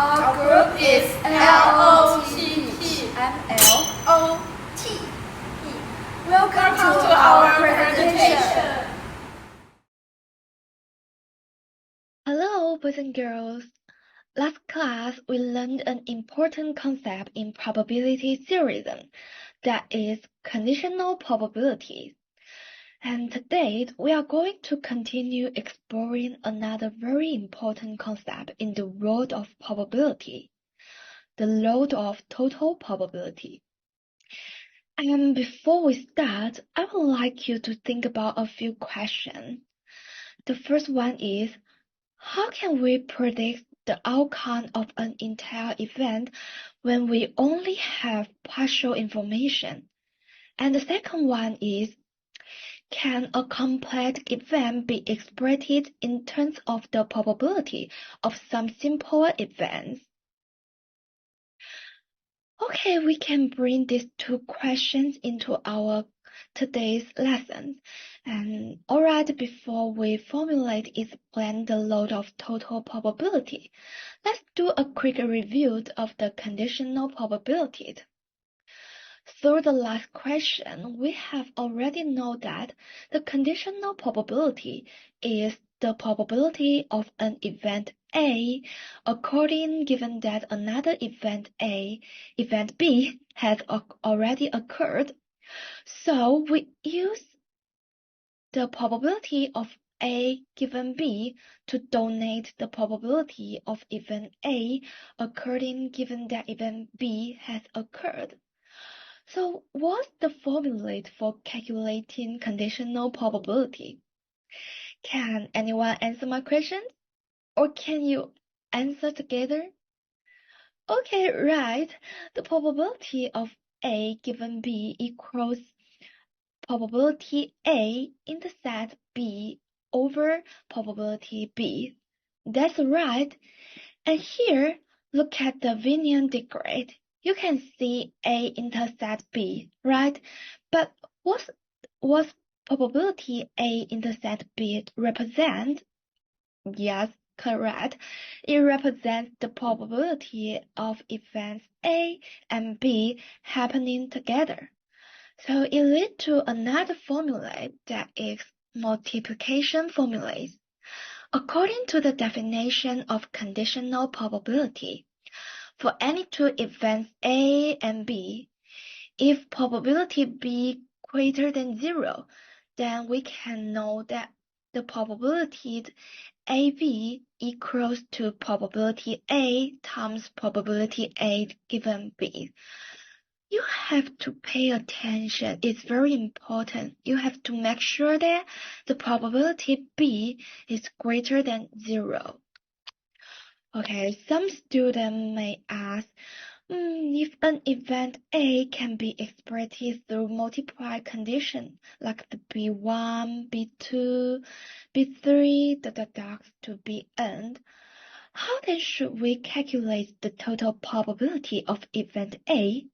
Our group is LOTP. LOTP. Welcome to our presentation. Hello, boys and girls. Last class, we learned an important concept in probability theorism, that is, conditional probabilities. And today, we are going to continue exploring another very important concept in the world of probability, the world of total probability. And before we start, I would like you to think about a few questions. The first one is, how can we predict the outcome of an entire event when we only have partial information? And the second one is, can a complex event be expressed in terms of the probability of some simpler events? Okay, we can bring these two questions into our today's lesson. And alright, before we formulate explain the load of total probability, let's do a quick review of the conditional probabilities. Through the last question, we have already know that the conditional probability is the probability of an event A occurring given that another event B, has already occurred. So we use the probability of A given B to denote the probability of event A occurring given that event B has occurred. So what's the formula for calculating conditional probability? Can anyone answer my question? Or can you answer together? Okay, right. The probability of A given B equals probability A in the set B over probability B. That's right. And here, look at the Venn diagram. You can see A intersect B, right? But what's probability A intersect B represent? Yes, correct. It represents the probability of events A and B happening together. So it leads to another formula that is multiplication formulas. According to the definition of conditional probability, for any two events A and B, if probability B greater than 0, then we can know that the probability AB equals to probability A times probability A given B. You have to pay attention. It's very important. You have to make sure that the probability B is greater than 0. Okay, some students may ask, if an event A can be expressed through multiple conditions, like the B1, B2, B3, to Bn, how then should we calculate the total probability of event A?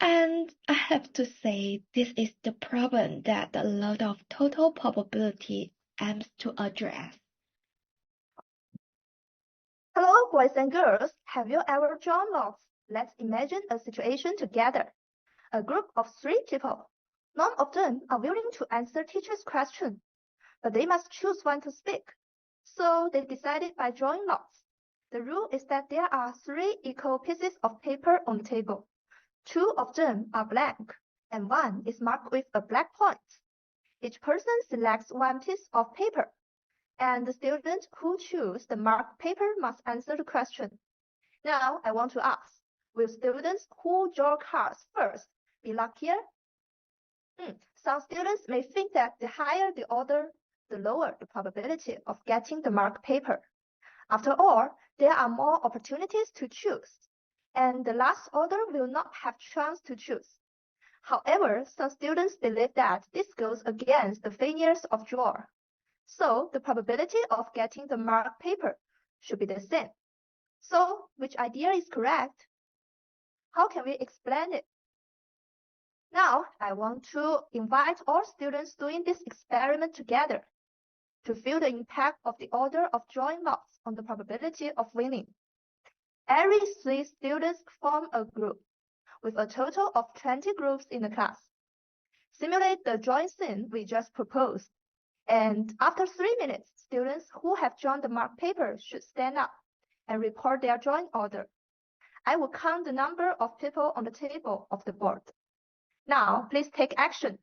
And I have to say, this is the problem that the law of total probability aims to address. Hello, boys and girls. Have you ever drawn lots? Let's imagine a situation together. A group of 3 people. None of them are willing to answer teacher's question, but they must choose one to speak. So they decided by drawing lots. The rule is that there are 3 equal pieces of paper on the table. 2 of them are blank, and 1 is marked with a black point. Each person selects 1 piece of paper, and the student who chooses the marked paper must answer the question. Now, I want to ask, will students who draw cards first be luckier? Some students may think that the higher the order, the lower the probability of getting the marked paper. After all, there are more opportunities to choose, and the last order will not have chance to choose. However, some students believe that this goes against the fairness of draw. So the probability of getting the marked paper should be the same. So which idea is correct? How can we explain it? Now, I want to invite all students doing this experiment together to feel the impact of the order of drawing lots on the probability of winning. every 3 students form a group, with a total of 20 groups in the class. Simulate the drawing scene we just proposed. And after 3 minutes, students who have drawn the marked paper should stand up and report their drawing order. I will count the number of people on the table of the board. Now, please take action.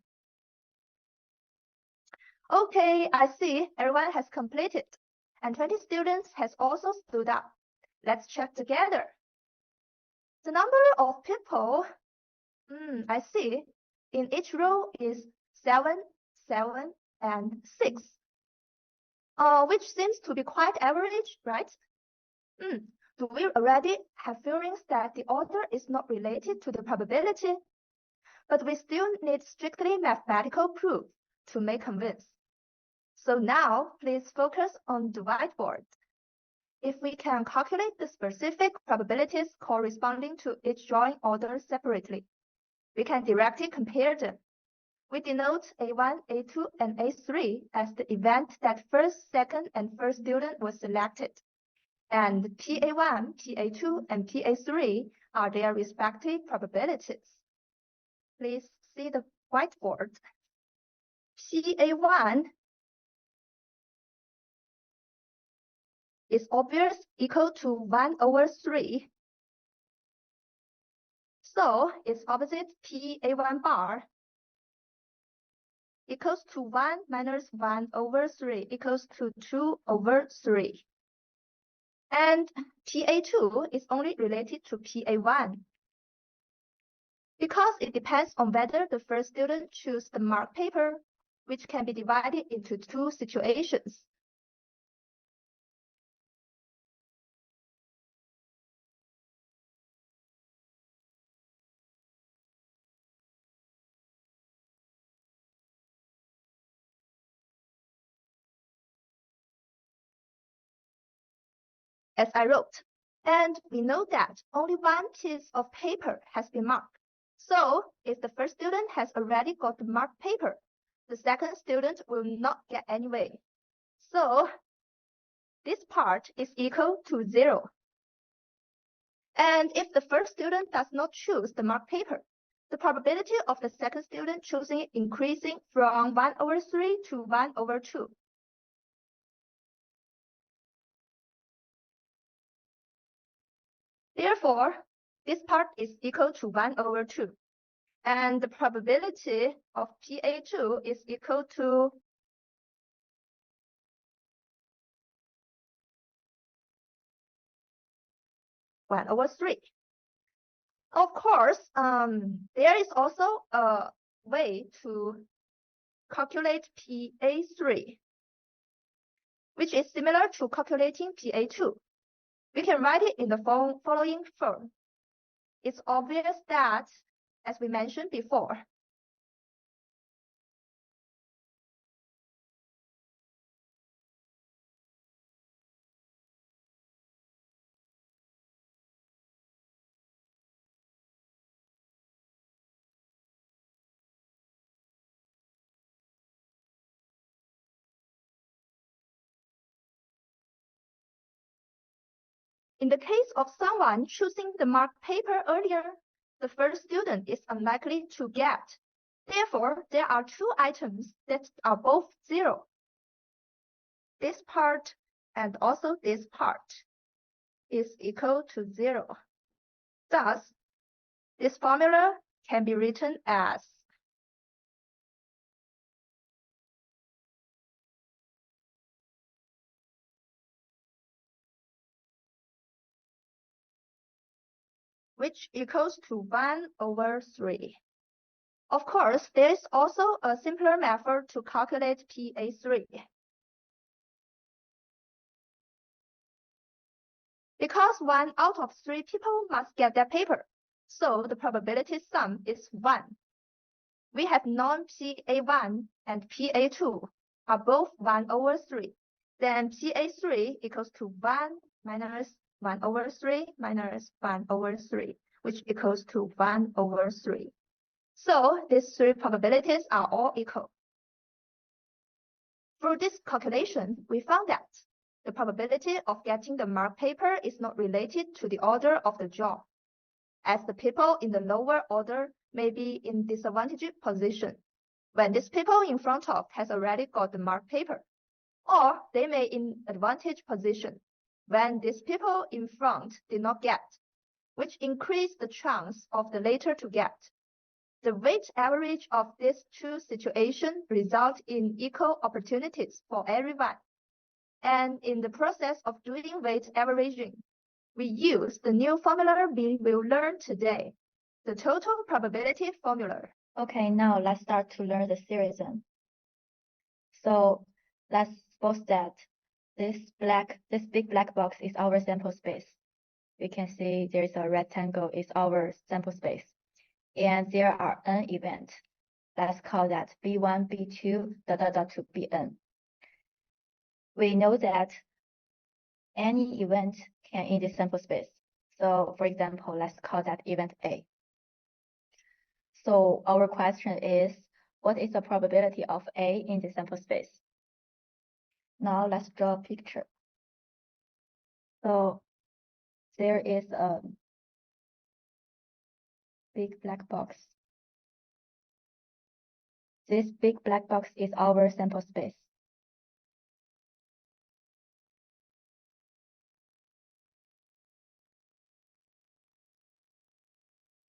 Okay, I see everyone has completed, and 20 students has also stood up. Let's check together. The number of people, I see, in each row is 7, 7, and 6, which seems to be quite average, right? Do we already have feelings that the order is not related to the probability? But we still need strictly mathematical proof to make convince. So now, please focus on the whiteboard. If we can calculate the specific probabilities corresponding to each drawing order separately, we can directly compare them. We denote A1, A2, and A3 as the event that first, second, and first student was selected. And PA1, PA2, and PA3 are their respective probabilities. Please see the whiteboard. PA1 is obvious equal to 1 over 3. So its opposite PA1 bar equals to 1 minus 1 over 3 equals to 2 over 3. And PA2 is only related to PA1 because it depends on whether the first student chooses the marked paper, which can be divided into 2 situations. As I wrote, and we know that only one piece of paper has been marked. So if the first student has already got the marked paper, the second student will not get any way. So this part is equal to 0. And if the first student does not choose the marked paper, the probability of the second student choosing it increasing from 1 over 3 to 1 over 2. Therefore, this part is equal to 1 over 2. And the probability of PA2 is equal to 1 over 3. Of course, there is also a way to calculate PA3, which is similar to calculating PA2. We can write it in the following form. It's obvious that, as we mentioned before, in the case of someone choosing the marked paper earlier, the first student is unlikely to get. Therefore, there are 2 items that are both 0. This part and also this part is equal to 0. Thus, this formula can be written as which equals to 1 over 3. Of course, there is also a simpler method to calculate PA3. Because 1 out of 3 people must get their paper, so the probability sum is 1. We have known PA1 and PA2 are both 1 over 3. Then PA3 equals to 1 minus 1 over 3 minus 1 over 3, which equals to 1 over 3. So these 3 probabilities are all equal. Through this calculation, we found that The probability of getting the marked paper is not related to the order of the job, as the people in the lower order may be in disadvantaged position when these people in front of has already got the marked paper, or they may in advantage position when these people in front did not get, which increase the chance of the later to get. The weight average of these two situations result in equal opportunities for everyone. And in the process of doing weight averaging, we use the new formula we will learn today, the total probability formula. Okay, now let's start to learn the series. So let's suppose that this big black box is our sample space. We can see there is a rectangle is our sample space. And there are n events. Let's call that B1, B2, to Bn. We know that any event can in the sample space. So for example, let's call that event A. So our question is, what is the probability of A in the sample space? Now let's draw a picture. So there is a big black box. This big black box is our sample space.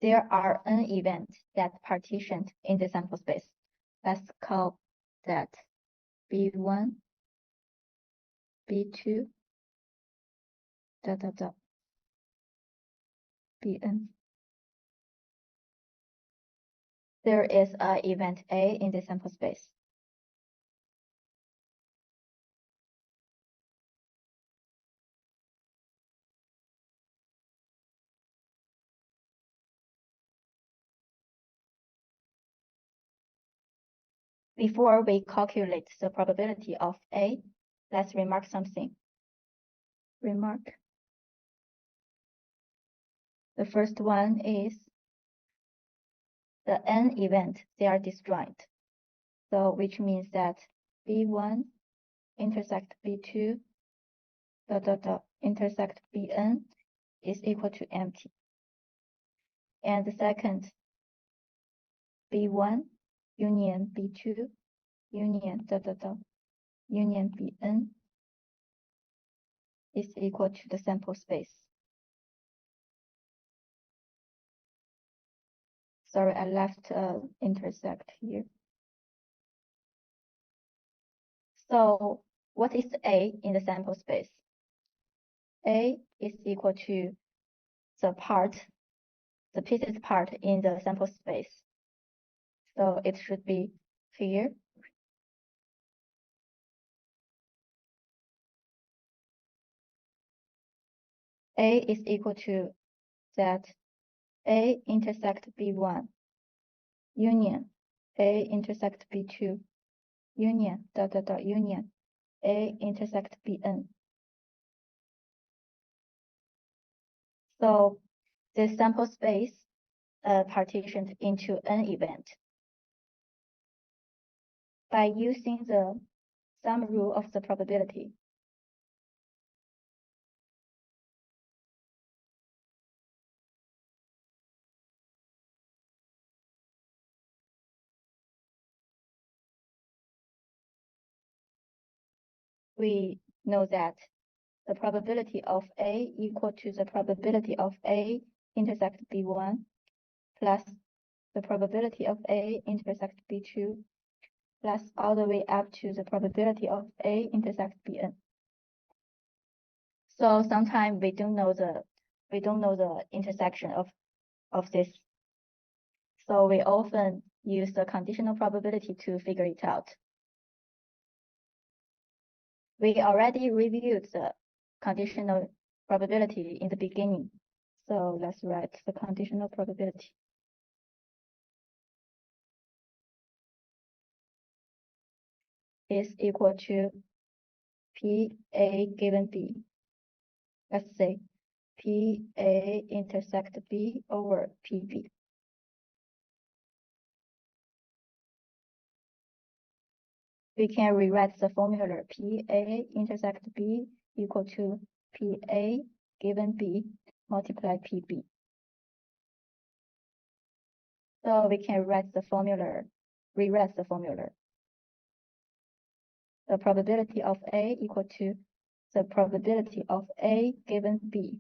There are n events that partitioned in the sample space. Let's call that B1, B2, Bn. There is an event A in the sample space. Before we calculate the probability of A, let's remark something. Remark. The first one is the n event, they are disjoint. So which means that B1 intersect B2 intersect Bn is equal to empty. And the second, B1 union B2 union union Bn is equal to the sample space. Sorry, I left intersect here. So what is A in the sample space? A is equal to the pieces part in the sample space. So it should be here. A is equal to that A intersect B1 union A intersect B2 union union A intersect Bn. So this sample space partitioned into n event. By using the sum rule of the probability, we know that the probability of A equal to the probability of A intersect B1 plus the probability of A intersect B2 plus all the way up to the probability of A intersect Bn. So sometimes we don't know the intersection of this. So we often use the conditional probability to figure it out. We already reviewed the conditional probability in the beginning. So let's write the conditional probability. Is equal to PA given B. Let's say PA intersect B over PB. We can rewrite the formula PA intersect B equal to PA given B multiplied PB. So we can rewrite the formula. The probability of A equal to the probability of A given B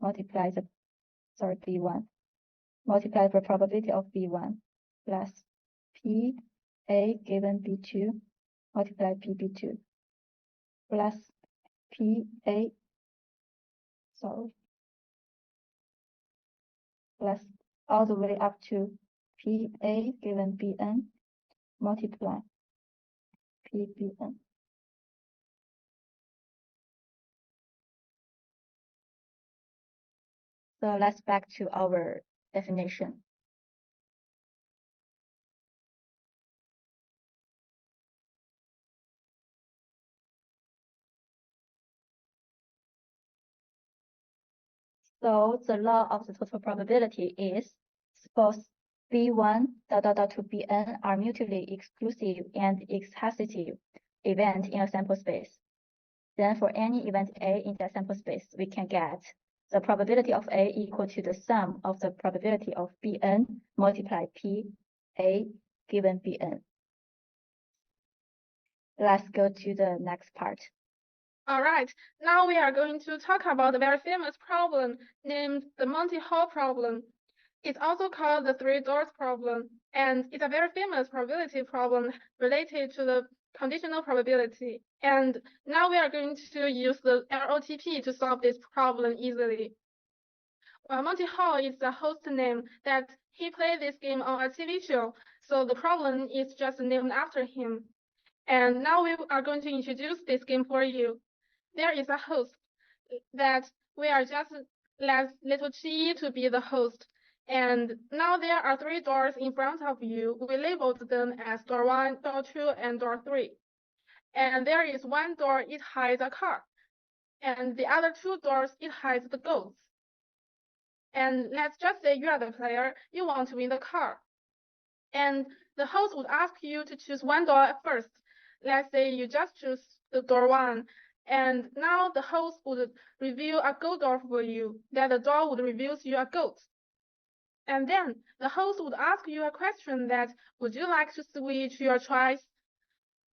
multiply B1 multiply the probability of B1 plus PA given B2 multiply PB2 plus plus all the way up to PA given BN multiply PBN. So let's back to our definition. So the law of the total probability is suppose B1 to Bn are mutually exclusive and exclusive event in a sample space. Then for any event A in that sample space, we can get the probability of A equal to the sum of the probability of Bn multiplied PA given Bn. Let's go to the next part. All right, now we are going to talk about a very famous problem named the Monty Hall problem. It's also called the three doors problem, and it's a very famous probability problem related to the conditional probability. And now we are going to use the LOTP to solve this problem easily. Well, Monty Hall is the host name that he played this game on a TV show, so the problem is just named after him. And now we are going to introduce this game for you. There is a host that we are just let little Chi to be the host. And now there are three doors in front of you. We labeled them as door 1, door 2, and door 3. And there is one door, it hides a car. And the other two doors, it hides the goats. And let's just say you are the player, you want to win the car. And the host would ask you to choose one door first. Let's say you just choose the door 1. And now the host would reveal a goat door for you, that the door would reveal you a goat. And then the host would ask you a question that, would you like to switch your choice?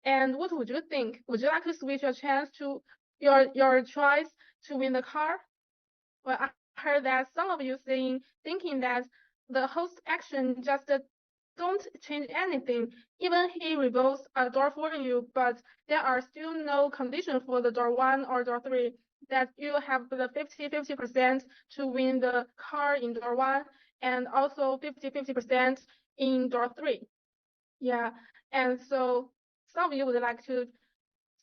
And what would you think? Would you like to switch your chance to your choice to win the car? Well, I heard that some of you thinking that the host action just don't change anything. Even he reveals a door for you, but there are still no condition for the door 1 or door 3 that you have the 50-50% to win the car in door 1 and also 50-50% in door 3. Yeah, and so some of you would like to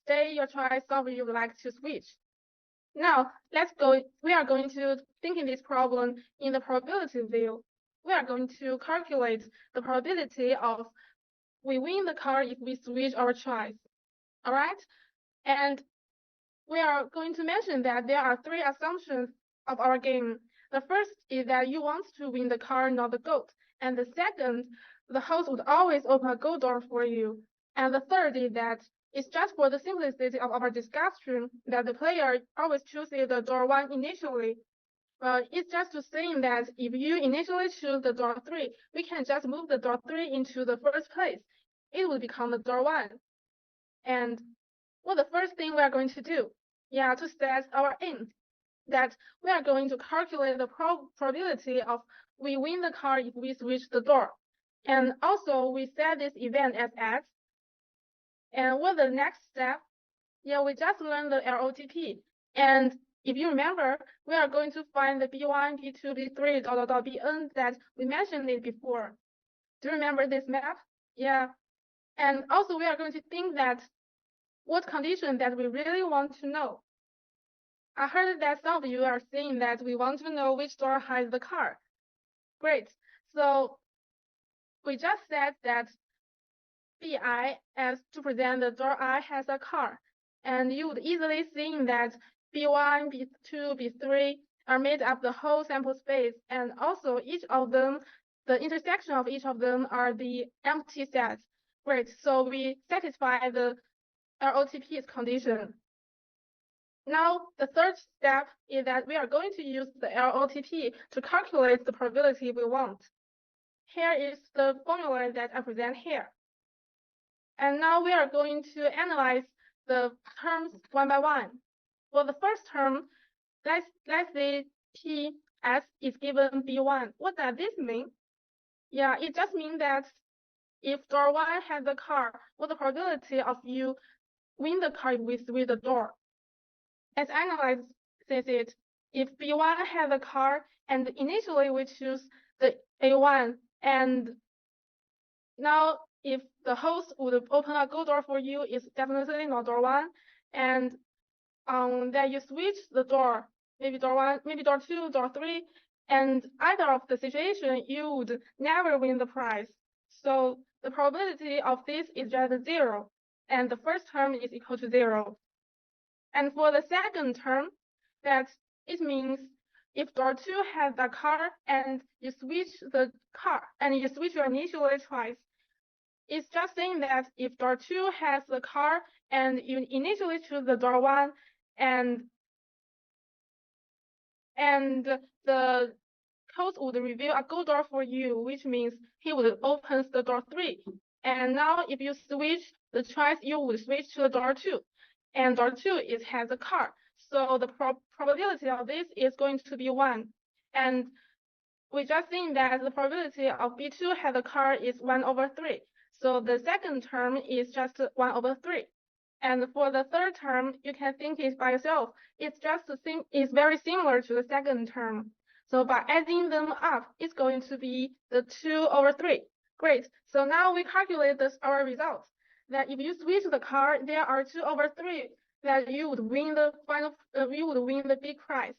stay your choice, some of you would like to switch. Now, let's go. We are going to thinking this problem in the probability view. We are going to calculate the probability of we win the car if we switch our choice. All right? And we are going to mention that there are three assumptions of our game. The first is that you want to win the car, not the goat. And the second, the host would always open a goat door for you. And the third is that it's just for the simplicity of our discussion that the player always chooses the door 1 initially. Well, it's just to saying that if you initially choose the door 3, we can just move the door 3 into the first place. It will become the door 1. And well, the first thing we are going to do, to set our aim, that we are going to calculate the probability of we win the car if we switch the door. And also, we set this event as X. And what the next step? We just learned the LOTP. And if you remember, we are going to find the B1, B2, B3, Bn that we mentioned it before. Do you remember this map? Yeah. And also, we are going to think that what condition that we really want to know. I heard that some of you are saying that we want to know which door hides the car. Great. So we just said that Bi as to present the door I has a car. And you would easily see that B1, B2, B3 are made up the whole sample space. And also each of them, the intersection of each of them are the empty sets. Great. So we satisfy the LOTP's condition. Now, the third step is that we are going to use the LOTP to calculate the probability we want. Here is the formula that I present here. And now we are going to analyze the terms one by one. For the first term, let's say PS is given B1. What does this mean? Yeah, it just means that if door 1 has the car, what the probability of you win the car with the door? Let's analyze it. If B1 has a car and initially we choose the A1, and now if the host would open a good door for you, it's definitely not door 1, and then you switch the door, maybe door 1, maybe door 2, door 3, and either of the situation you would never win the prize. So the probability of this is just 0, and the first term is equal to 0. And for the second term, that it means if door 2 has a car and you switch the car and you switch your initial choice, it's just saying that if door 2 has the car and you initially choose the door 1 and the host would reveal a good door for you, which means he would open the door 3. And now if you switch the choice, you would switch to the door 2. And door 2 has a car. So the probability of this is going to be 1. And we just think that the probability of B2 has a car is 1/3. So the second term is just 1/3. And for the third term, you can think it by yourself. It's very similar to the second term. So by adding them up, it's going to be the 2/3. Great. So now we calculate our results. That if you switch the car, there are 2/3 that you would win the big prize.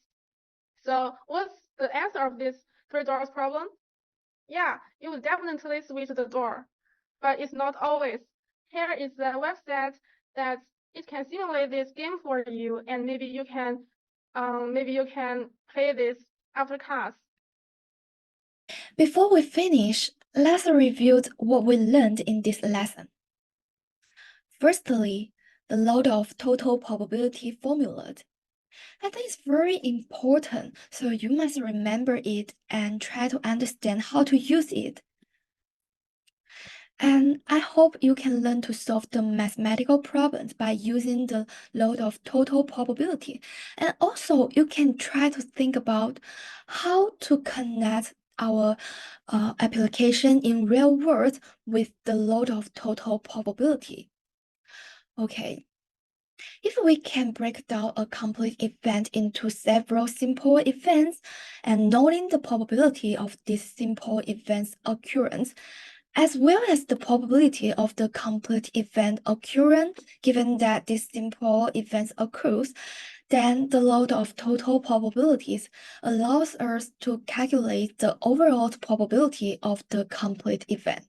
So what's the answer of this three doors problem? Yeah, you would definitely switch the door, but it's not always. Here is the website that it can simulate this game for you, and maybe you can play this after class. Before we finish, let's review what we learned in this lesson. Firstly, the law of total probability formula. I think it's very important, so you must remember it and try to understand how to use it. And I hope you can learn to solve the mathematical problems by using the law of total probability. And also, you can try to think about how to connect our application in real world with the law of total probability. Okay. If we can break down a complete event into several simple events and knowing the probability of these simple events occurrence, as well as the probability of the complete event occurring, given that this simple event occurs, then the law of total probabilities allows us to calculate the overall probability of the complete event.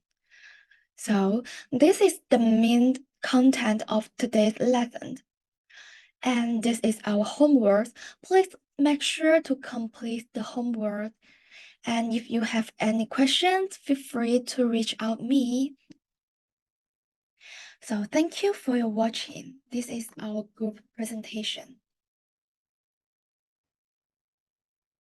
So this is the main content of today's lesson. And this is our homework. Please make sure to complete the homework. And if you have any questions, feel free to reach out me. So thank you for your watching. This is our group presentation.